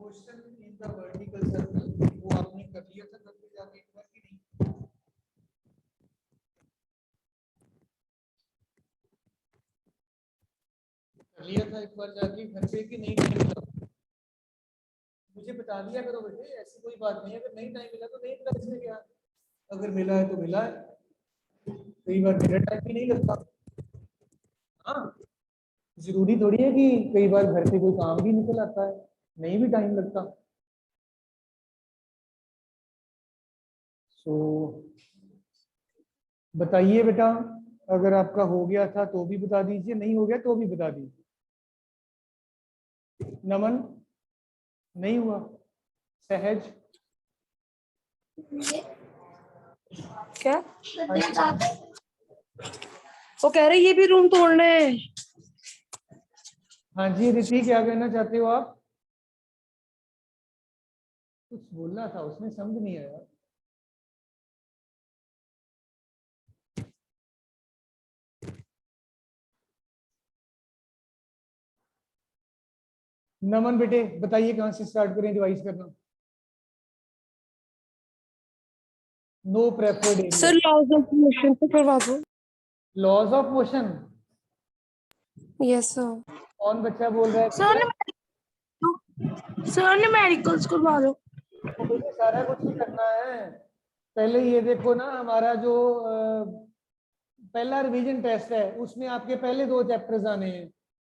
Question in the vertical circle वो आपने कर लिया था घर पे जाके एक बार कि नहीं? कर लिया था एक बार जाके घर पे कि नहीं टाइम मिला? मुझे बता दिया करो बेटे, ऐसी कोई बात नहीं है, अगर नहीं टाइम मिला तो नहीं मिला, इसमें क्या, अगर मिला है तो मिला है। कई बार मेरा टाइम भी नहीं लगता। हाँ, जरूरी थोड़ी है कि कई बार घर पे कोई काम भी निकल आता है, नहीं भी टाइम लगता। सो बताइए बेटा, अगर आपका हो गया था तो भी बता दीजिए, नहीं हो गया तो भी बता दीजिए। नमन नहीं हुआ? सहज क्या वो कह रहे ये भी रूम तोड़ना है। हाँ जी रिति, क्या कहना चाहते हो आप? कुछ बोलना था उसमें, समझ नहीं आया। नमन बेटे बताइए कहां से स्टार्ट करें रिवाइज करना? No preferred area. Sir laws of motion से करवा दो। Laws of motion? Yes sir. कौन बच्चा बोल रहा है? सर न्यूमेरिकल्स करवा दो। तो बेटे सारा कुछ ही करना है। पहले ये देखो ना, हमारा जो पहला रिवीजन टेस्ट है उसमें आपके पहले 2 चैप्टर्स आने हैं,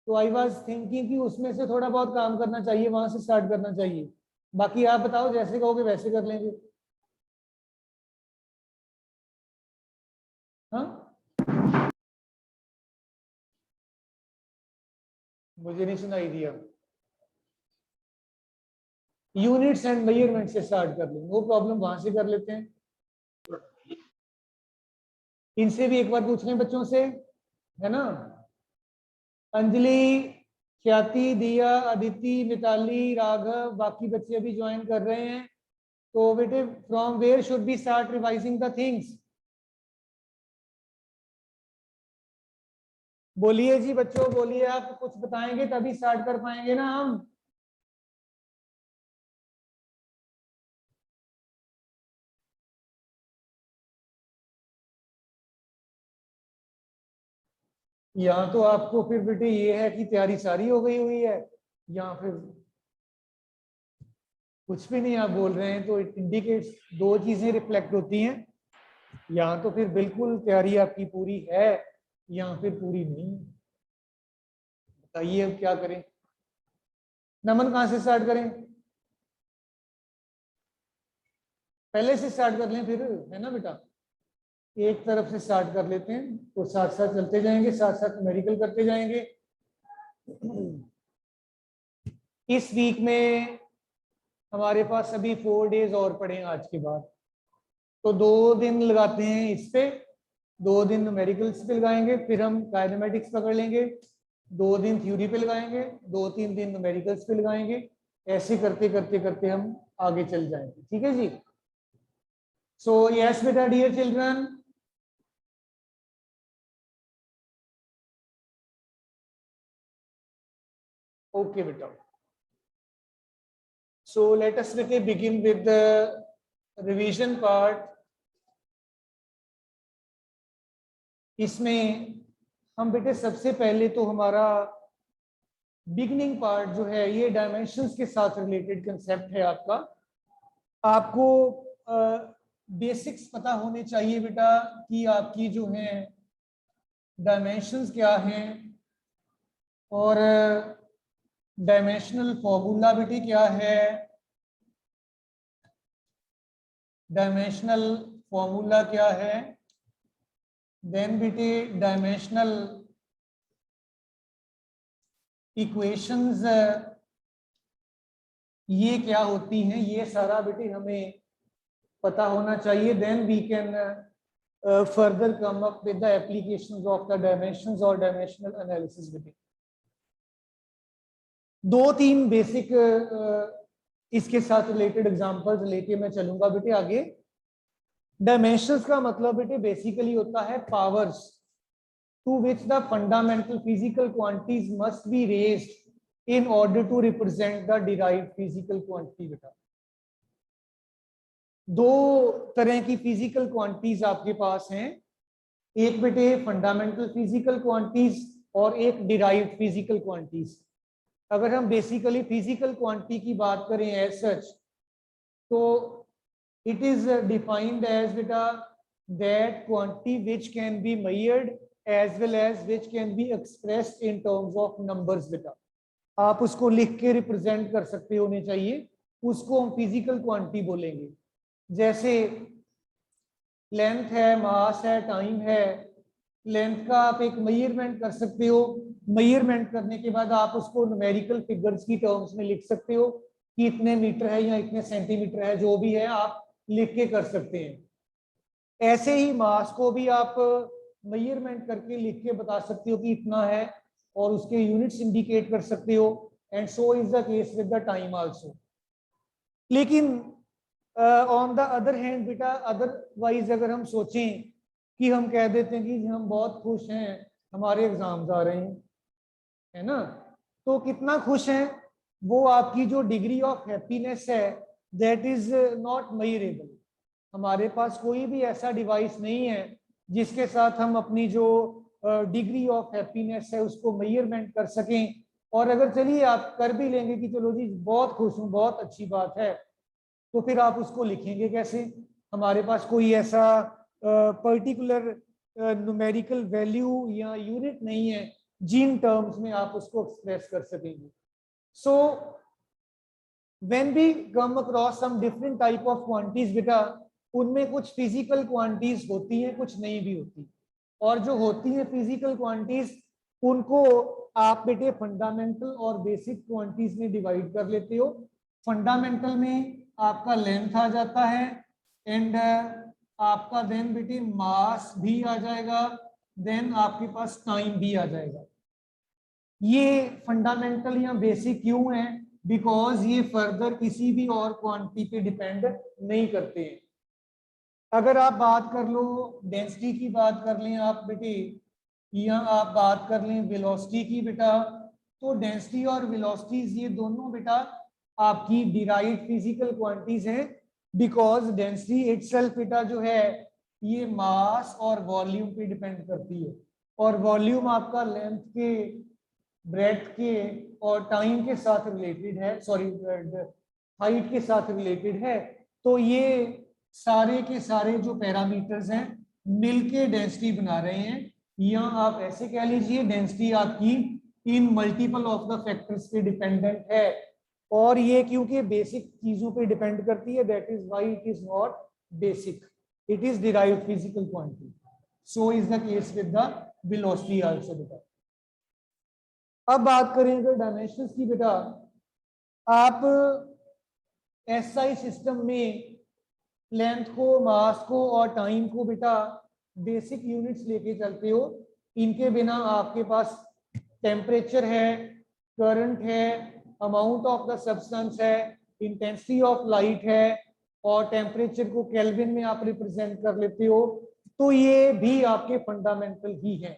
तो आई वाज थिंकिंग कि उसमें से थोड़ा बहुत काम करना चाहिए, वहां से स्टार्ट करना चाहिए। बाकी आप बताओ, जैसे कहोगे वैसे कर लेंगे। हाँ, मुझे नहीं सुनाई दिया। यूनिट्स एंड मेजरमेंट से स्टार्ट कर लें, नो प्रॉब्लम, वहां से कर लेते हैं। इनसे भी एक बार पूछ लें बच्चों से, है ना? अंजलि, ख्याति, दिया, अदिति, मिताली, राघव, बाकी बच्चे अभी ज्वाइन कर रहे हैं। तो बेटे from where should be start revising the things? बोलिए जी बच्चों, बोलिए, आप कुछ बताएंगे तभी स्टार्ट कर पाएंगे ना हम। यहाँ तो आपको फिर बेटे ये है कि तैयारी सारी हो गई हुई है, या फिर कुछ भी नहीं आप बोल रहे हैं, तो इट इंडिकेट्स 2 चीजें रिफ्लेक्ट होती हैं, या तो फिर बिल्कुल तैयारी आपकी पूरी है या फिर पूरी नहीं। बताइए अब क्या करें? नमन कहां से स्टार्ट करें? पहले से स्टार्ट कर लें फिर, है ना बेटा? एक तरफ से स्टार्ट कर लेते हैं, तो साथ साथ चलते जाएंगे, साथ साथ मेडिकल करते जाएंगे। इस वीक में हमारे पास अभी 4 डेज और पड़े हैं आज के बाद, तो 2 दिन लगाते हैं इस पे, 2 दिन न्यूमेरिकल्स पे लगाएंगे, फिर हम काइनेमेटिक्स पकड़ लेंगे, 2 दिन थ्योरी पे लगाएंगे, 2-3 दिन न्यूमेरिकल्स पे लगाएंगे। ऐसे करते करते करते हम आगे चल जाएंगे, ठीक है जी? सो यस बेटा, डियर चिल्ड्रन, ओके बेटा। So let us begin with the revision part. इसमें हम बेटे सबसे पहले तो हमारा बिगिनिंग पार्ट जो है ये डायमेंशंस के साथ रिलेटेड कंसेप्ट है आपका। आपको बेसिक्स पता होने चाहिए बेटा कि आपकी जो है डायमेंशंस क्या हैं, और डायमेंशनल फॉर्मूला बेटे क्या है, डायमेंशनल फॉर्मूला क्या है, देन बेटे डायमेंशनल इक्वेशंस ये क्या होती हैं, ये सारा बेटे हमें पता होना चाहिए। Then we can further come up with the applications of the dimensions और डायमेंशनल एनालिसिस बेटे। 2-3 बेसिक इसके साथ रिलेटेड एग्जांपल्स लेके मैं चलूंगा बेटे आगे। डायमेंशंस का मतलब बेटे बेसिकली होता है powers to which the fundamental physical quantities must be raised in order to represent the derived physical quantity बेटा। दो तरह की फिजिकल क्वांटिटीज आपके पास हैं, एक बेटे फंडामेंटल फिजिकल क्वांटिटीज और एक डिराइव्ड फिजिकल क्वांटिटीज। अगर हम बेसिकली फिजिकल क्वांटिटी की बात करें एज सच, तो इट इज डिफाइंड एज बेटा that quantity which can be measured as well as which can be expressed in terms of numbers बेटा। आप उसको लिख के रिप्रेजेंट कर सकते होने चाहिए, उसको हम फिजिकल क्वांटिटी बोलेंगे। जैसे लेंथ है, मास है, टाइम है। लेंथ का आप एक मेजरमेंट कर सकते हो, मेजरमेंट करने के बाद आप उसको न्यूमेरिकल फिगर्स की टर्म्स में लिख सकते हो कि इतने मीटर है या इतने सेंटीमीटर है, जो भी है आप लिख के कर सकते हैं। ऐसे ही मास को भी आप मेजरमेंट करके लिख के बता सकते हो कि इतना है, और उसके यूनिट्स इंडिकेट कर सकते हो। And so is the case with the time also. लेकिन ऑन द अदर हैंड बेटा, अदरवाइज अगर हम सोचें कि हम कह देते हैं कि हम बहुत खुश हैं, हमारे एग्जाम्स आ रहे हैं, है ना, तो कितना खुश हैं वो आपकी जो डिग्री ऑफ हैप्पीनेस है दैट इज नॉट मेजरेबल। हमारे पास कोई भी ऐसा डिवाइस नहीं है जिसके साथ हम अपनी जो डिग्री ऑफ हैप्पीनेस है उसको मेजरमेंट कर सकें। और अगर चलिए आप कर भी लेंगे कि चलो जी बहुत खुश हूँ, बहुत अच्छी बात है, तो फिर आप उसको लिखेंगे कैसे? हमारे पास कोई ऐसा पर्टिकुलर न्यूमेरिकल वैल्यू या यूनिट नहीं है जिन टर्म्स में आप उसको एक्सप्रेस कर सकेंगे। So when we come across some different type of quantities बेटा, उनमें कुछ फिजिकल क्वांटिटीज होती हैं, कुछ नहीं भी होती। और जो होती हैं फिजिकल क्वांटिटीज, उनको आप बेटे फंडामेंटल और बेसिक क्वांटिटीज में डिवाइड कर लेते हो। फंडामेंटल में आपका लेंथ आ जाता है, एंड आपका देन बेटे मास भी आ जाएगा, देन आपके पास टाइम भी आ जाएगा। ये फंडामेंटल या बेसिक क्यों है? बिकॉज ये फर्दर किसी भी और क्वांटिटी पे डिपेंड नहीं करते हैं। अगर आप बात कर लो डेंसिटी की, बात कर लें आप बेटे, या आप बात कर लें वेलोसिटी की बेटा, तो डेंसिटी और वेलोसिटीज ये दोनों बेटा आपकी डिराइव्ड फिजिकल क्वांटिटीज हैं। बिकॉज डेंसिटी इटसेल्फ बेटा जो है ये मास और वॉल्यूम पे डिपेंड करती है, और वॉल्यूम आपका लेंथ के, ब्रेड्थ के और टाइम के साथ रिलेटेड है, सॉरी हाइट के साथ रिलेटेड है। तो ये सारे के सारे जो पैरामीटर्स हैं मिलके डेंसिटी बना रहे हैं, या आप ऐसे कह लीजिए डेंसिटी आपकी इन मल्टीपल ऑफ द फैक्टर्स पे डिपेंडेंट है। और ये क्योंकि बेसिक चीजों पे डिपेंड करती है, that is why it is not basic, it is derived physical quantity. So is the case with the velocity also बेटा। अब बात करें अगर डायमेंशंस की बेटा, आप एसआई सिस्टम में लेंथ को, मास को और टाइम को बेटा बेसिक यूनिट्स लेके चलते हो। इनके बिना आपके पास टेम्परेचर है, करंट है, अमाउंट ऑफ द सब्सटेंस है, इंटेंसिटी ऑफ लाइट है, और टेम्परेचर को केल्विन में आप रिप्रेजेंट कर लेते हो। तो ये भी आपके फंडामेंटल ही हैं।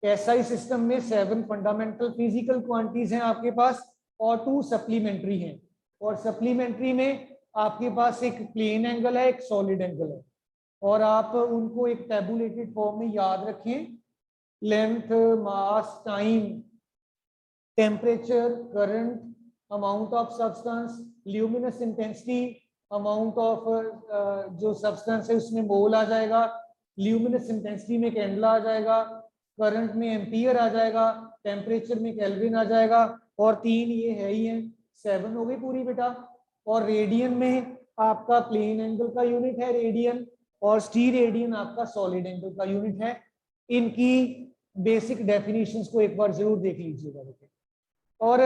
एसआई सिस्टम में 7 फंडामेंटल फिजिकल क्वांटिटीज हैं आपके पास, और 2 सप्लीमेंट्री हैं। और सप्लीमेंट्री में आपके पास एक प्लेन एंगल है, एक सॉलिड एंगल है, और आप उनको एक टैबुलेटेड फॉर्म में याद रखें। Length, mass, time, temperature, current, amount of substance, luminous intensity, amount of जो सब्सटेंस है उसमें मोल आ जाएगा, ल्यूमिनस इंटेंसिटी में कैंडला आ जाएगा, करंट में एम्पियर आ जाएगा, टेम्परेचर में केल्विन आ जाएगा, और 3 ये है ही हैं, 7 हो गई पूरी बेटा। और रेडियन में आपका प्लेन एंगल का यूनिट है रेडियन, और स्टीरेडियन आपका सॉलिड एंगल का यूनिट है। इनकी बेसिक डेफिनेशंस को एक बार जरूर देख लीजिएगा बेटे। और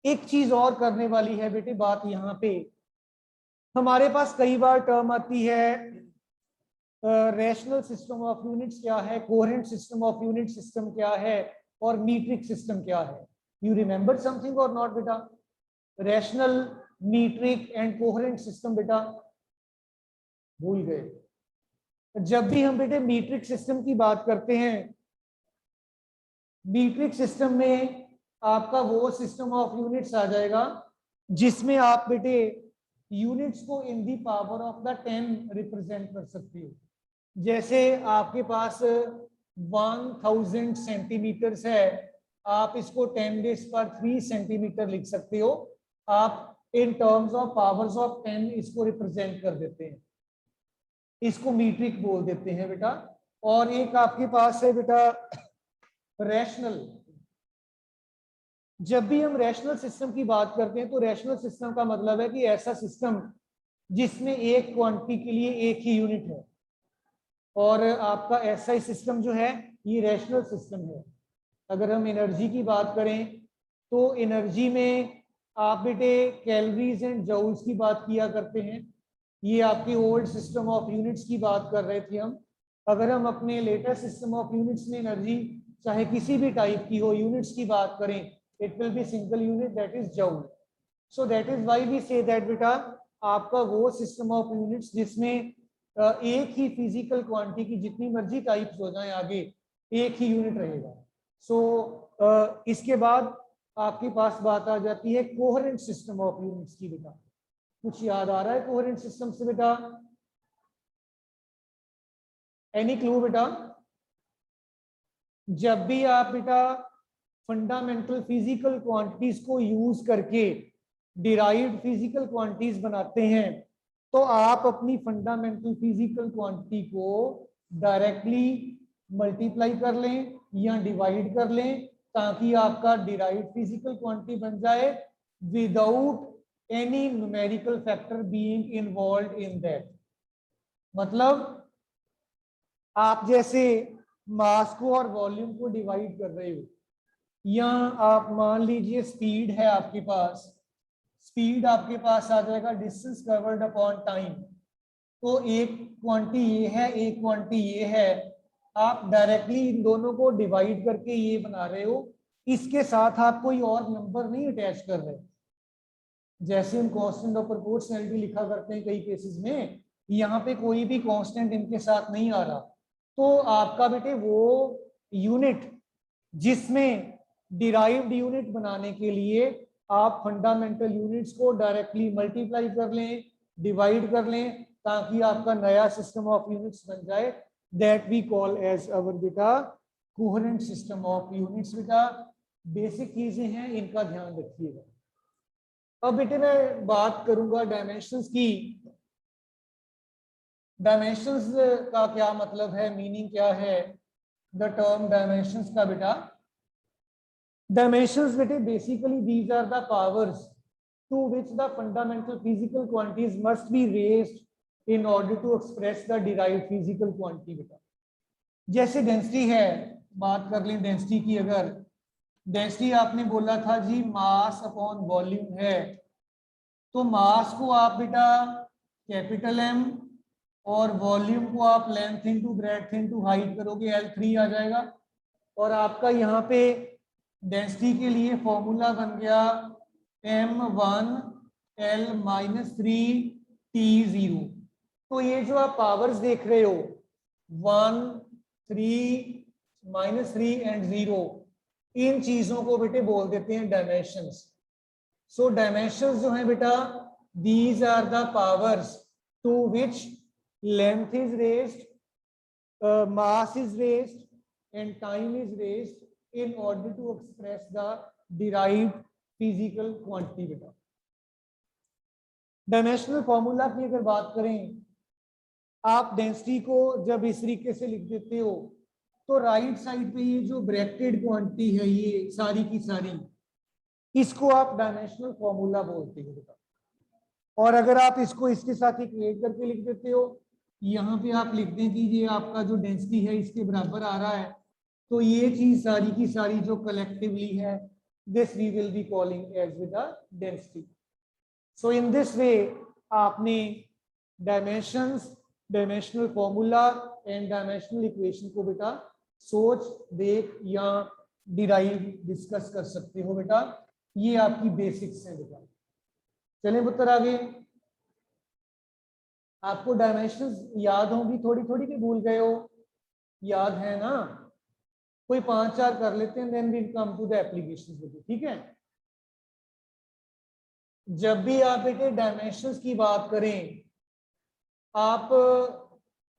एक चीज और करने वाली है बेटे बात, यहाँ पे हमारे पास कई बार टर्म आती है रैशनल सिस्टम ऑफ यूनिट्स क्या है, coherent system of unit system क्या है, और मीट्रिक सिस्टम क्या है। यू रिमेंबर समथिंग और नॉट बेटा? Rational, metric and coherent system बेटा भूल गए? जब भी हम बेटे मीट्रिक सिस्टम की बात करते हैं, मीट्रिक सिस्टम में आपका वो सिस्टम ऑफ यूनिट्स आ जाएगा जिसमें आप बेटे यूनिट्स को in the power of the 10 represent कर सकते हो। जैसे आपके पास 1000 सेंटीमीटर्स है, आप इसको 10 रेज़ पर 3 सेंटीमीटर लिख सकते हो। आप इन टर्म्स ऑफ पावर्स ऑफ 10 इसको रिप्रेजेंट कर देते हैं, इसको मीट्रिक बोल देते हैं बेटा। और एक आपके पास है बेटा रैशनल। जब भी हम रैशनल सिस्टम की बात करते हैं तो रैशनल सिस्टम का मतलब है कि ऐसा सिस्टम जिसमें एक क्वांटिटी के लिए एक ही यूनिट है, और आपका एसआई सिस्टम जो है ये रैशनल सिस्टम है। अगर हम एनर्जी की बात करें तो एनर्जी में आप बेटे कैलोरीज एंड जूल्स की बात किया करते हैं। ये आपकी ओल्ड सिस्टम ऑफ यूनिट्स की बात कर रहे थे हम। अगर हम अपने लेटेस्ट सिस्टम ऑफ यूनिट्स में एनर्जी चाहे किसी भी टाइप की हो यूनिट्स की बात करें, it will be single unit, that is joule. So that is why we say that बेटा आपका वो सिस्टम ऑफ यूनिट्स जिसमें एक ही फिजिकल क्वांटिटी की जितनी मर्जी टाइप्स हो जाए आगे एक ही यूनिट रहेगा। सो इसके बाद आपके पास बात आ जाती है कोहेरेंट सिस्टम ऑफ यूनिट्स की। बेटा कुछ याद आ रहा है कोहेरेंट सिस्टम से बेटा? एनी क्लू बेटा? जब भी आप बेटा फंडामेंटल फिजिकल क्वांटिटीज को यूज करके डिराइव्ड फिजिकल क्वांटिटीज बनाते हैं तो आप अपनी फंडामेंटल फिजिकल क्वांटिटी को डायरेक्टली मल्टीप्लाई कर लें या डिवाइड कर लें ताकि आपका डिराइव्ड फिजिकल क्वांटिटी बन जाए without any numerical factor being involved in that. मतलब आप जैसे मास को और वॉल्यूम को डिवाइड कर रहे हो, या आप मान लीजिए स्पीड है आपके पास, स्पीड आपके पास आ जाएगा डिस्टेंस कवर्ड अपॉन टाइम। तो एक क्वांटिटी ये है, एक क्वांटिटी ये है, आप डायरेक्टली इन दोनों को डिवाइड करके ये बना रहे हो, इसके साथ आप कोई और नंबर नहीं अटैच कर रहे। जैसे हम कांस्टेंट ऑफ प्रोपोर्शनैलिटी लिखा करते हैं कई केसेस में, यहाँ पे कोई भी कांस्टेंट इनके साथ नहीं आ रहा। तो आपका बेटे वो यूनिट जिसमें डिराइव्ड यूनिट बनाने के लिए आप फंडामेंटल यूनिट्स को डायरेक्टली मल्टीप्लाई कर लें, डिवाइड कर लें ताकि आपका नया सिस्टम ऑफ यूनिट्स बन जाए, that we call as our बेटा कोहेरेंट सिस्टम ऑफ यूनिट्स। बेटा बेसिक चीजें हैं, इनका ध्यान रखिएगा। अब बेटे मैं बात करूंगा डायमेंशंस की। डायमेंशंस का क्या मतलब है, मीनिंग क्या है द टर्म डायमेंशंस का? बेटा dimensions बेटे basically these are the powers to which the fundamental physical quantities must be raised in order to express the derived physical quantity। बेटा जैसे डेंसिटी है, बात कर लें डेंसिटी की। अगर डेंसिटी आपने बोला था जी मास अपॉन वॉल्यूम है, तो मास को आप बेटा कैपिटल एम और वॉल्यूम को आप length into breadth into height करोगे, L3 आ जाएगा। और आपका यहाँ पे डेंसिटी के लिए फॉर्मूला बन गया m1L-3T0। तो ये जो आप पावर्स देख रहे हो 1, 3, -3 एंड 0, इन चीजों को बेटे बोल देते हैं डायमेंशंस। सो डायमेंशंस जो है बेटा these are the powers to which length is raised, mass is raised and time is raised in order to express the derived physical quantity। बेटा डायमेंशनल फॉर्मूला की अगर बात करें, आप डेंसिटी को जब इस तरीके से लिख देते हो तो राइट साइड पे ये जो ब्रैकेटेड क्वांटिटी है ये सारी की सारी, इसको आप डायमेंशनल फॉर्मूला बोलते हो बेटा। और अगर आप इसको इसके साथ इक्वेट करके लिख देते हो, यहाँ पे आप लिख दें कि ये आपका जो डेंसिटी है इसके बराबर आ रहा है, तो ये चीज सारी की सारी जो कलेक्टिवली है this we will be calling as with density. So in this way आपने dimensions, dimensional formula and dimensional equation को बेटा सोच देख या डिराइव डिस्कस कर सकते हो बेटा। ये आपकी बेसिक्स है बेटा। चलें पुत्र आगे। आपको डायमेंशंस याद होंगी थोड़ी थोड़ी कि भूल गए हो? याद है ना? कोई 5-4 कर लेते हैं, then we come to the application. ठीक है, जब भी आप बेटे डायमेंशंस की बात करें, आप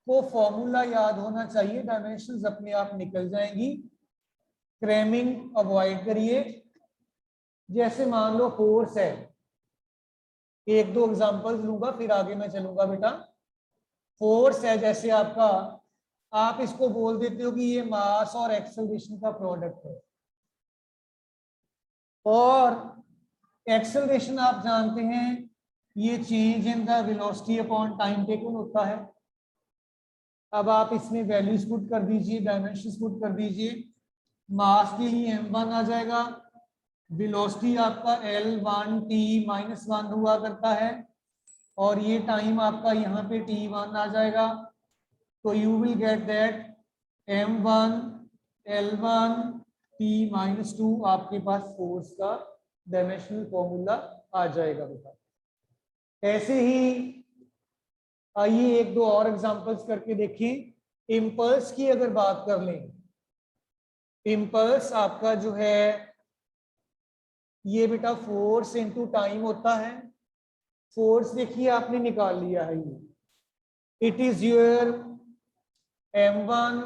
को फॉर्मूला याद होना चाहिए, डायमेंशंस अपने आप निकल जाएंगी। क्रैमिंग अवॉइड करिए। जैसे मान लो फोर्स है, 1-2 एग्जांपल्स लूंगा फिर आगे मैं चलूंगा बेटा। फोर्स है जैसे आपका, आप इसको बोल देते हो कि ये मास और एक्सेलरेशन का प्रोडक्ट है, और एक्सेलरेशन आप जानते हैं ये change in the velocity upon time taken होता है। अब आप इसमें वैल्यूज पुट कर दीजिए, डायमेंशंस पुट कर दीजिए। मास के लिए m1 आ जाएगा, वेलोसिटी आपका L1 t-1 हुआ करता है, और ये टाइम आपका यहाँ पे t1 आ जाएगा। तो you will get that m1 L1 t-2 आपके पास फोर्स का डायमेंशनल फॉर्मूला आ जाएगा बेटा। ऐसे ही आइए 1-2 और एग्जांपल्स करके देखें। इम्पल्स की अगर बात कर लें, इम्पल्स आपका जो है ये बेटा फोर्स इनटू टाइम होता है। फोर्स देखिए आपने निकाल लिया है, ये it is your m1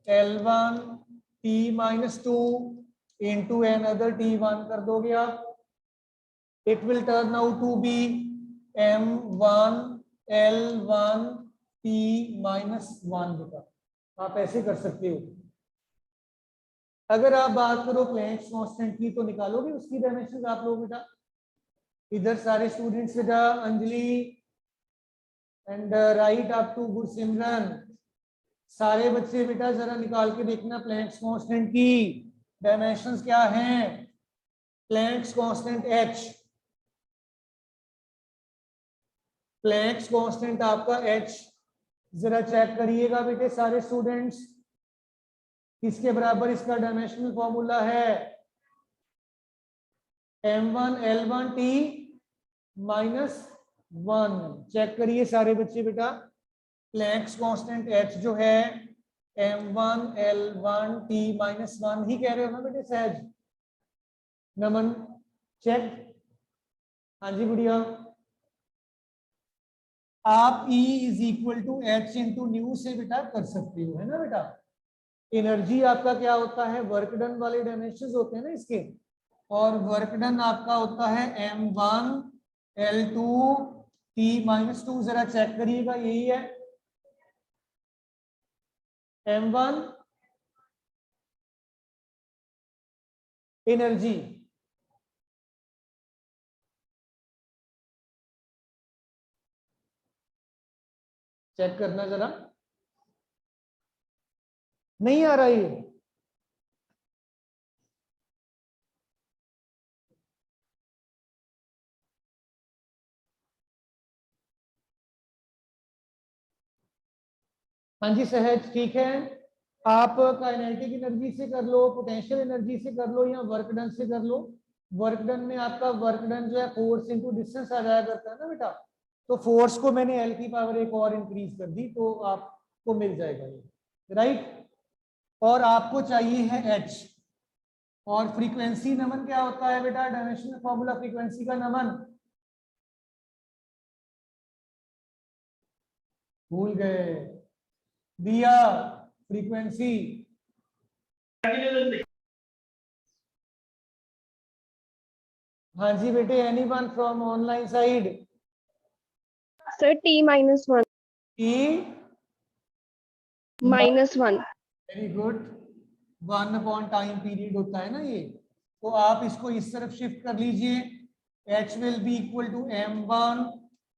L1 t-2 into another t1 कर दोगे आप, it will turn out to be m1 L1 t-1 बेटा। आप ऐसे कर सकते हो। अगर आप बात करो प्लैंक्स कांस्टेंट की, तो निकालोगे उसकी डायमेंशन आप लोग बेटा। इधर सारे स्टूडेंट्स बेटा, Anjali and right up to Gursimran, सारे बच्चे बेटा जरा निकाल के देखना प्लैंक्स कांस्टेंट की डायमेंशंस क्या हैं। Planck's constant h, Planck's constant आपका h जरा चेक करिएगा बेटे सारे स्टूडेंट्स, किसके बराबर इसका डायमेंशनल फॉर्मूला है। m1 L1 t-1, चेक करिए सारे बच्चे बेटा। प्लैंक्स कांस्टेंट h जो है m1 L1 t-1 ही कह रहे हो ना बेटे सहज? नमन चेक, हाँ जी बढ़िया। आप E is equal to H into nu से बेटा कर सकते हो, है ना बेटा। एनर्जी आपका क्या होता है, वर्क डन वाले डायमेंशंस होते हैं ना इसके, और वर्क डन आपका होता है m1 L2 t-2, जरा चेक करिएगा यही है m1 एनर्जी, चेक करना जरा, नहीं आ रहा ये। हाँ जी सहज ठीक है, आप काइनेटिक एनर्जी से कर लो, पोटेंशियल एनर्जी से कर लो, या वर्क डन से कर लो। वर्क डन में आपका वर्क डन जो है फोर्स इनटू डिस्टेंस आ जाया करता है ना बेटा, तो फोर्स को मैंने L की पावर एक और इंक्रीज कर दी तो आपको मिल जाएगा ये, राइट। और आपको चाहिए है H, और फ्रीक्वेंसी नमन क्या होता है बेटा, डायमेंशनल फॉर्मूला फ्रीक्वेंसी का नमन भूल गए, दिया फ्रीक्वेंसी। हाँ जी बेटे, anyone from online side? Sir t-1 t-1, -1। Very good. 1 upon time period होता है ना ये, तो आप इसको इस तरफ शिफ्ट कर लीजिए। H will be equal to m1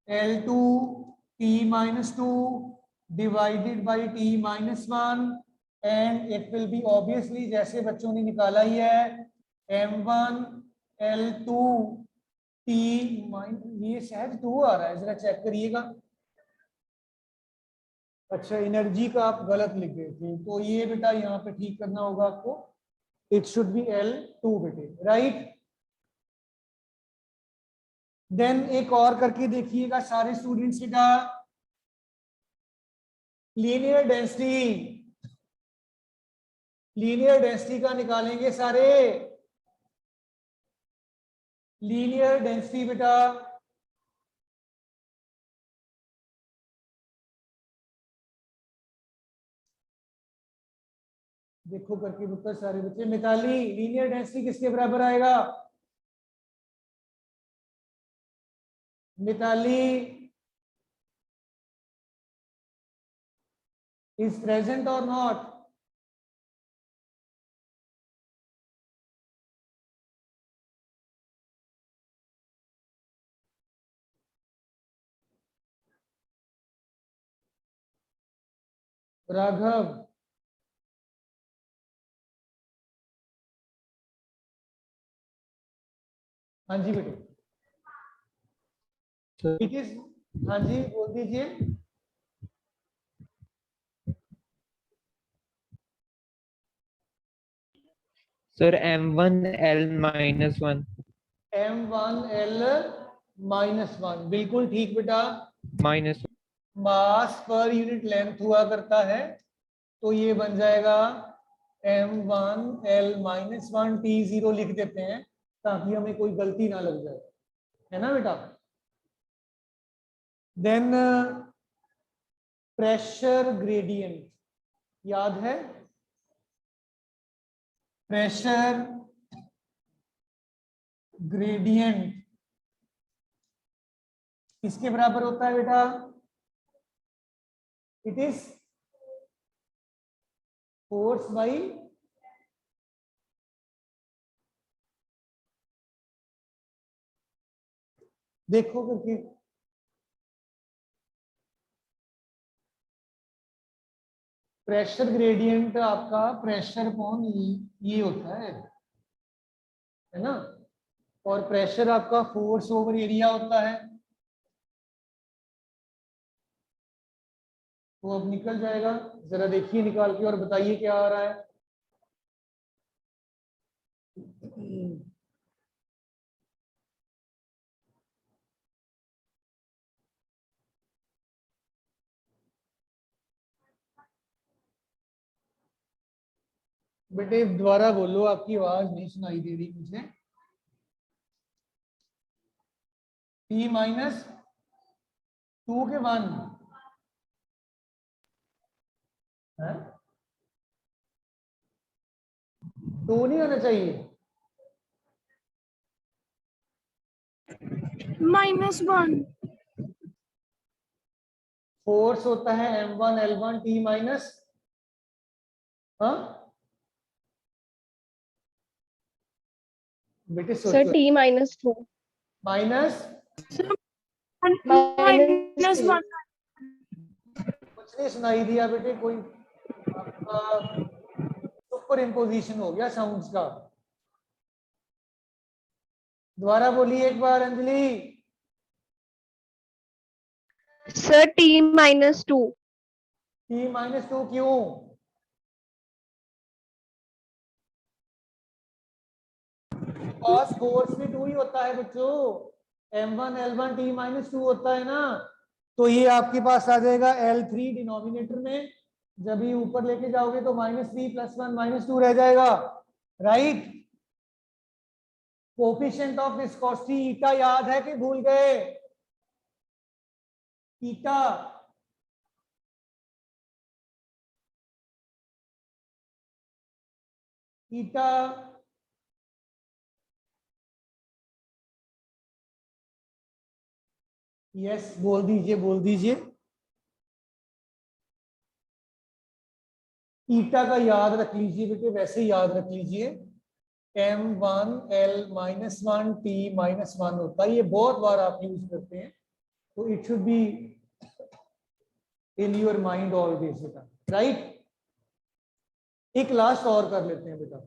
L2 t-2 divided by t-1, and it will be obviously जैसे बच्चों ने निकाला ही है m1 L2 t, ये शायद 2 आ रहा है, जरा चेक करिएगा। अच्छा एनर्जी का आप गलत लिख गए थे, तो ये बेटा यहाँ पे ठीक करना होगा आपको, इट शुड बी L2 बेटे, राइट। देन एक और करके देखिएगा सारे स्टूडेंट्स का, लीनियर डेंसिटी। लीनियर डेंसिटी का निकालेंगे सारे, लीनियर डेंसिटी बेटा, देखो करके पुत्र सारे बच्चे। मिताली, लीनियर डेंसिटी किसके बराबर आएगा? Mitali is present or not? Raghav, हाँ जी बेटे, इट इज, हाँ जी बोल दीजिए। सर M1L-1 M1L-1, बिल्कुल ठीक बेटा। Minus mass per unit length हुआ करता है, तो ये बन जाएगा M1L-1, T0 लिख देते हैं ताकि हमें कोई गलती ना लग जाए, है ना बेटा। देन प्रेशर ग्रेडियंट याद है? प्रेशर ग्रेडियंट किसके बराबर होता है बेटा? इट इज फोर्स बाई देखो करके, प्रेशर ग्रेडियंट आपका प्रेशर अपॉन ये होता है ना, और प्रेशर आपका फोर्स ओवर एरिया होता है। वो अब निकल जाएगा, जरा देखिए निकाल के और बताइए क्या आ रहा है। बेटे दोबारा बोलो, आपकी आवाज नहीं सुनाई दे रही मुझे। T-2 के 1 है, 2 नहीं होना चाहिए। -1 फोर्स होता है M1L1 T माइनस, हाँ बेटे सर सोचो, T -2 माइनस -1 कुछ नहीं सुनाई दिया बेटे, कोई आपका सुपर इम्पोजिशन हो गया साउंड्स का। दोबारा बोलिए एक बार अंजलि। सर T -2 T-2 क्यों? फोर्स भी 2 ही होता है बच्चों, M1L1 T-2 होता है ना, तो ये आपके पास आ जाएगा L3 डिनोमिनेटर में, जब ये ऊपर लेके जाओगे तो -3 + 1 -2 रह जाएगा, राइट। कोफिशिएंट ऑफ विस्कोसिटी ईटा याद है कि भूल गए? ईटा, ईटा यस बोल दीजिए, बोल दीजिए। ईटा का याद रख लीजिए बेटे, वैसे याद रख लीजिए, M1L-1 T-1 होता है, ये बहुत बार आप यूज करते हैं, तो it should be in your mind always बेटा, राइट। एक लास्ट और कर लेते हैं बेटा,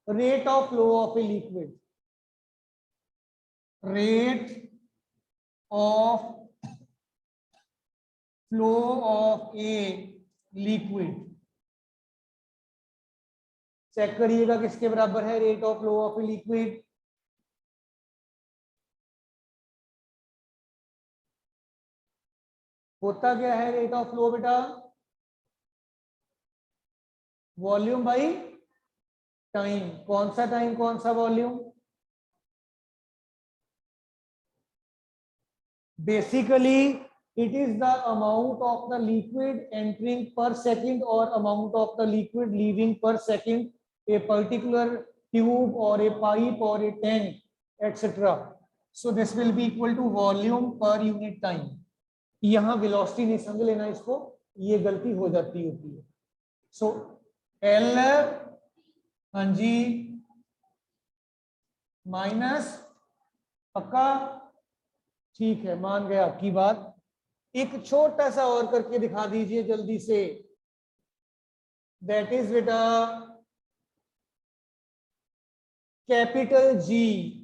rate of flow of a liquid, rate of flow of a liquid, check करिएगा किसके बराबर है rate of flow of a liquid? होता क्या है रेट ऑफ फ्लो बेटा? वॉल्यूम बाई टाइम, कौन सा टाइम कौन सा volume? Basically it is the amount of the liquid entering per second or amount of the liquid leaving per second a particular tube or a pipe or a tank, etc. So this will be equal to volume per unit time. यहाँ velocity नहीं समझ लेना इसको, ये गलती हो जाती होती है. So L, हाँ जी, माइनस, पक्का, ठीक है, मान गया आपकी बात. एक छोटा सा और करके दिखा दीजिए जल्दी से. दैट इज बेटा कैपिटल जी.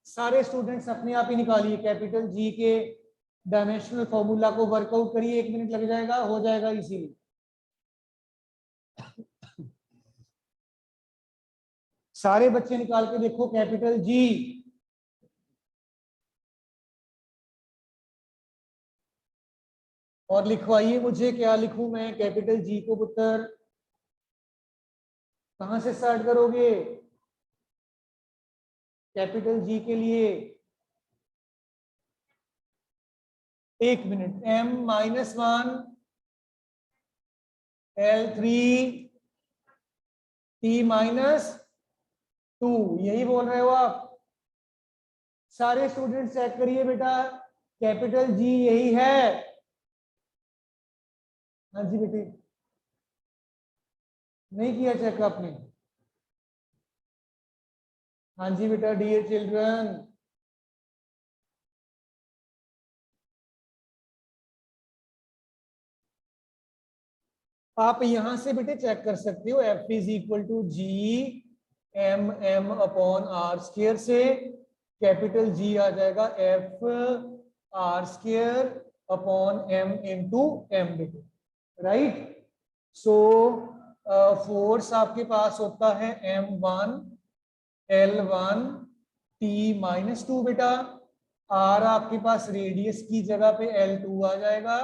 सारे स्टूडेंट्स अपने आप ही निकालिए कैपिटल जी के डायमेंशनल फॉर्मूला को वर्कआउट करिए. 1 मिनट लग जाएगा, हो जाएगा इजीली. सारे बच्चे निकाल के देखो कैपिटल जी. और लिखवाइए मुझे, क्या लिखूं मैं कैपिटल जी को पुत्र? कहां से स्टार्ट करोगे कैपिटल जी के लिए? 1 मिनट. m-1 L3 T-2, यही बोल रहे हो आप? सारे स्टूडेंट चेक करिए बेटा, कैपिटल जी यही है. हाँ जी बेटे, नहीं किया चेक आपने? हाँ जी बेटा, डियर चिल्ड्रन, आप यहां से बेटे चेक कर सकते हो. F is equal to G M M upon R square से कैपिटल जी आ जाएगा F R square upon m into M बेटे, राइट? सो फोर्स आपके पास होता है m1 L1 T-2 बेटा. R आपके पास रेडियस की जगह पे L2 आ जाएगा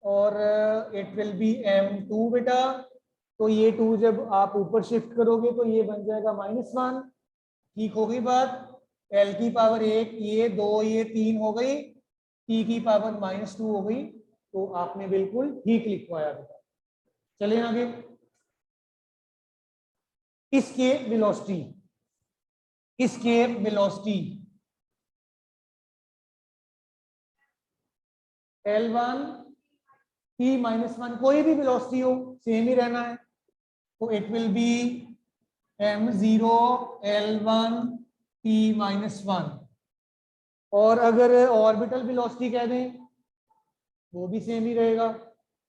और इट विल बी m2 बेटा. तो ये 2 जब आप ऊपर शिफ्ट करोगे तो ये बन जाएगा -1. ठीक हो गई बात? L की पावर 1, ये 2, ये 3 हो गई, T की पावर -2 हो गई. तो आपने बिल्कुल ठीक लिखवाया बेटा. चलिए आगे. इसके वेलोसिटी L1 T-1, कोई भी वेलोसिटी हो सेम ही रहना है. तो it will B m0 L1 T-1. और अगर ऑर्बिटल वेलोसिटी कह दें वो भी सेम ही रहेगा.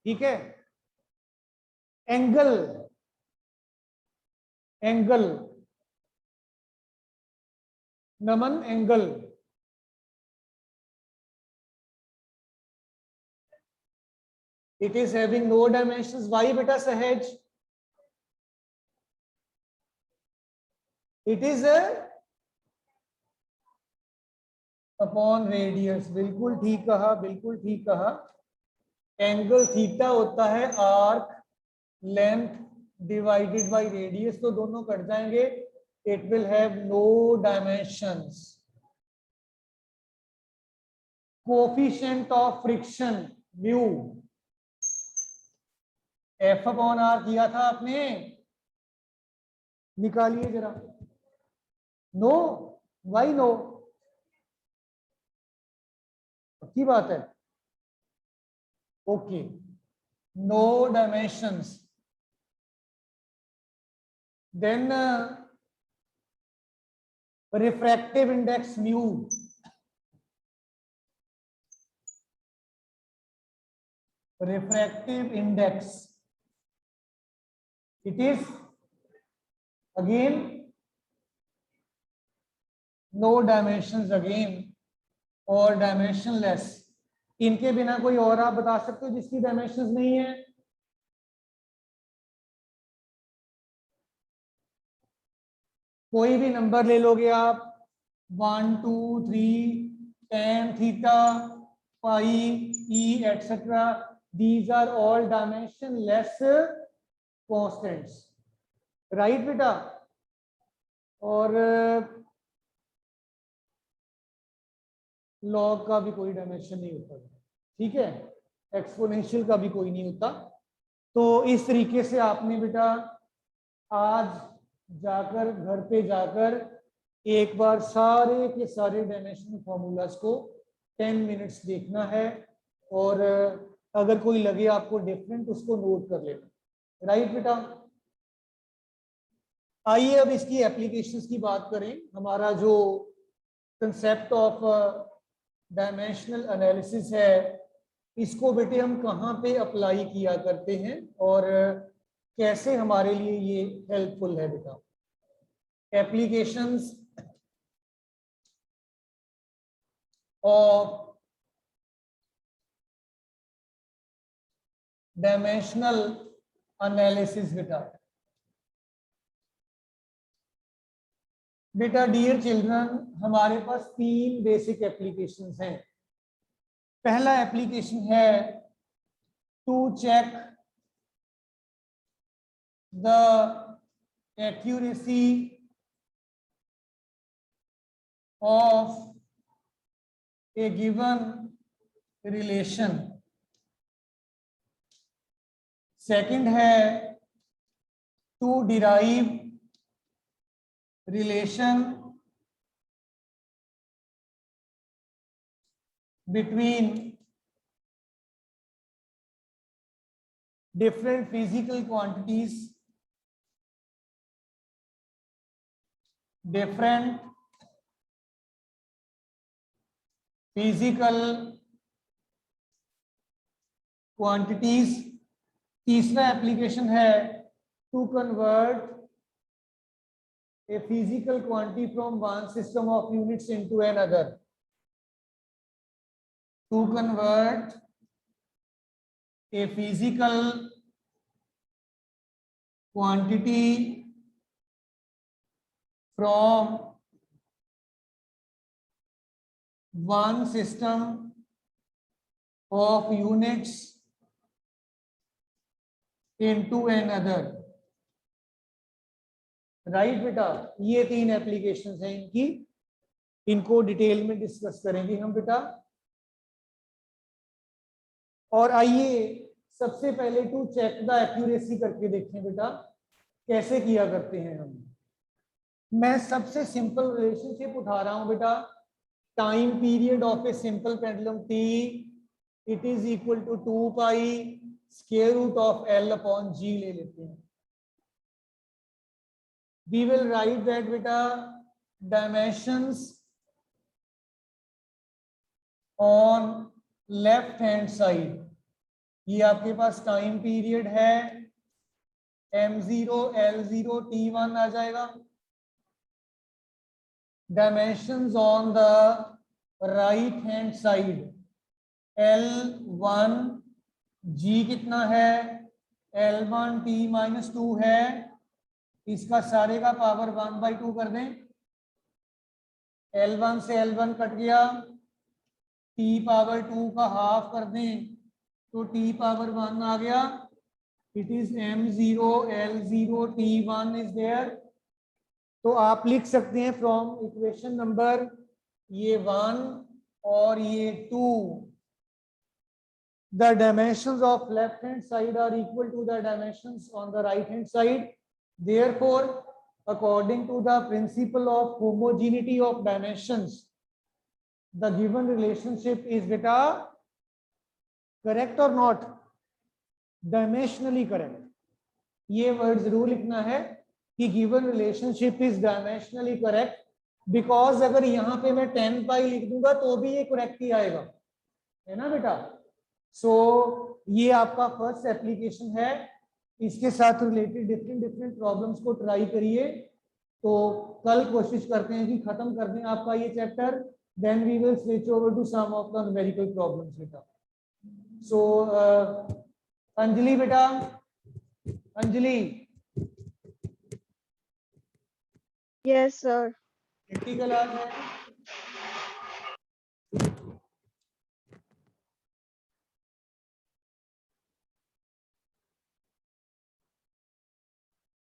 ठीक है. Angle Naman, angle it is having no dimensions. Why beta Sahaj? It is upon radius. बिल्कुल ठीक कहा, बिल्कुल ठीक कहा. एंगल थीटा होता है arc length divided by radius, तो दोनों कट जाएंगे. It will have no dimensions. Coefficient of friction mu F upon R किया था आपने, निकालिए जरा. No, why no? पक्की बात है? Okay, no dimensions. Then refractive index mu. Refractive index, it is again no dimensions again और dimensionless. इनके बिना कोई और आप बता सकते हो जिसकी डायमेंशंस नहीं है? कोई भी नंबर ले लोगे आप, 1 2 3 tan theta pi e etc. These are all dimensionless constants, right बेटा? और लॉग का भी कोई डायमेंशन नहीं होता, ठीक है, एक्सपोनेंशियल का भी कोई नहीं होता। तो इस तरीके से आपने बेटा आज जाकर घर पे जाकर एक बार सारे के सारे डायमेंशनल फॉर्मूलाज को 10 मिनट्स देखना है, और अगर कोई लगे आपको डिफरेंट उसको नोट कर लेना, राइट बेटा। आइए अब इसकी एप्लीकेशंस की बात करें। हमारा जो कंसेप्ट ऑफ डायमेंशनल एनालिसिस है, इसको बेटे हम कहाँ पे अप्लाई किया करते हैं और कैसे हमारे लिए ये हेल्पफुल है बेटा। एप्लीकेशंस ऑफ डायमेंशनल एनालिसिस बेटा डियर चिल्ड्रन, हमारे पास 3 बेसिक एप्लीकेशंस हैं। पहला एप्लीकेशन है to check the accuracy of a given relation. Second है to derive relation between different physical quantities, different physical quantities। तीसरा एप्लीकेशन है to convert a physical quantity from one system of units into another, to convert a physical quantity from one system of units into another, right बेटा। ये 3 applications हैं इनकी, इनको detail में discuss करेंगे हम बेटा। और आइए सबसे पहले टू चेक द एक्यूरेसी करके देखें बेटा कैसे किया करते हैं हम। मैं सबसे सिंपल रिलेशनशिप उठा रहा हूं बेटा। Time period of a simple pendulum T it is equal to 2 pi square root of L upon g ले लेते हैं। We will write that beta dimensions on left hand side। ये आपके पास टाइम पीरियड है m0 l0 t1 आ जाएगा। Dimensions on the right hand side l1 g कितना है l1 t-2 है, इसका सारे का पावर 1/2 कर दें। L1 से L1 कट गया, t पावर 2 का हाफ कर दें तो t पावर 1 आ गया। It is m0 l0 t1 is there. तो आप लिख सकते हैं फ्रॉम इक्वेशन नंबर ये 1 और ये 2, the dimensions of left hand side are equal to the dimensions on the right hand side. Therefore, according to the principle of homogeneity of dimensions, the given relationship is beta correct or not? Dimensionally correct। ये word जरूर लिखना है कि given relationship is dimensionally correct, because अगर यहाँ पे मैं 10 पाई लिख दूंगा तो भी ये correct ही आएगा, है ना बेटा। So ये आपका फर्स्ट एप्लीकेशन है। इसके साथ रिलेटेड डिफरेंट प्रॉब्लम्स को ट्राई करिए। तो कल कोशिश करते हैं कि खत्म कर दें आपका ये chapter, then we will switch over to some of the numerical problems बेटा। सो अंजलि बेटा, अंजलि Yes, sir. प्रैक्टिकल आज है,